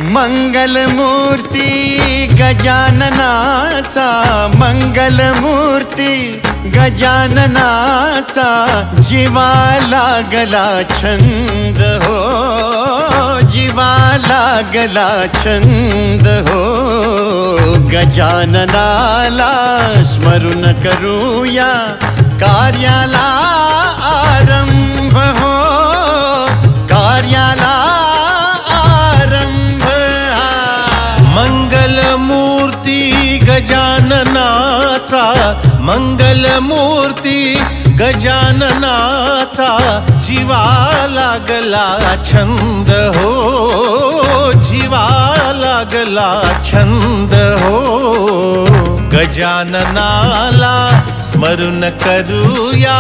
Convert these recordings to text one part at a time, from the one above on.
मंगलमूर्ती गजाननाचा, मंगलमूर्ती गजाननाचा, जीवा लागला छंद हो, जीवा लागला छंद हो. गजाननाला स्मरून करूया, कार्याला आरंभ हो, कार्याला आरंभ. मंगलमूर्ती गजाननाचा, मंगलमूर्ती गजाननाचा, जीवा लागला छंद हो, जीवा लागला छंद हो. गजाननाला स्मरून करूया,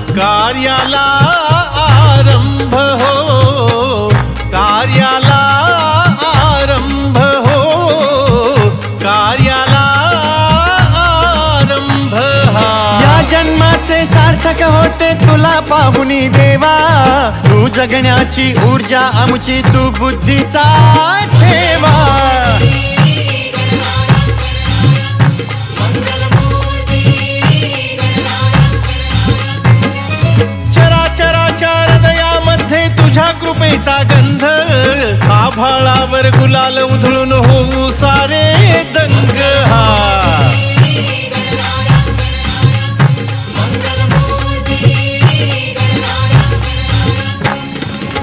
कार्याला आरंभ हो, कार्याला आरंभ हो, कार्याला आरंभ. या जन्माचे सार्थक होते तुला पाहुनी देवा, तू जगण्याची ऊर्जा आमची, तू बुद्धीचा ठेवा. चराचराच्या हृदयामध्ये तुझ्या कृपेचा गंध, आभाळावर गुलाल उधळून होऊ सारे दंग.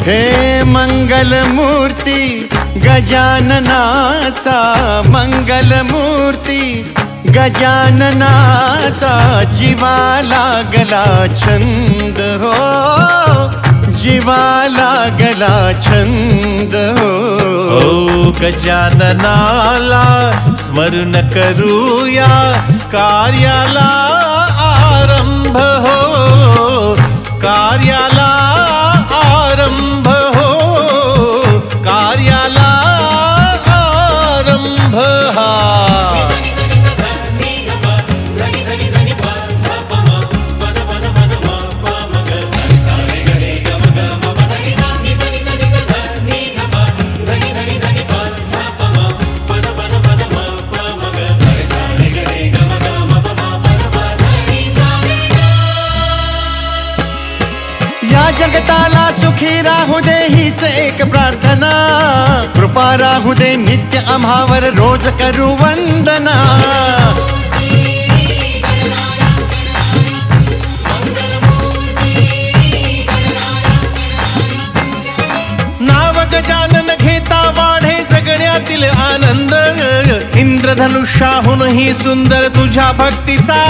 हे मंगलमूर्ती गजाननाचा, मंगलमूर्ती गजाननाचा, जीवा लागला छंद हो, जीवा लागला छंद हो. गजाननाला स्मरण करूया, कार्याला आरंभ हो, कार्याला आरंभ हो, कार्याला आरंभ. या जगताला सुखी राहू दे हीच एक प्रार्थना, कृपा राहू दे नित्य आम्हावर, रोज करू वंदना. नाव गजानन घेता वाढे जगण्यातील आनंद, इंद्रधनुष्याहूनही सुंदर तुझ्या भक्तीचा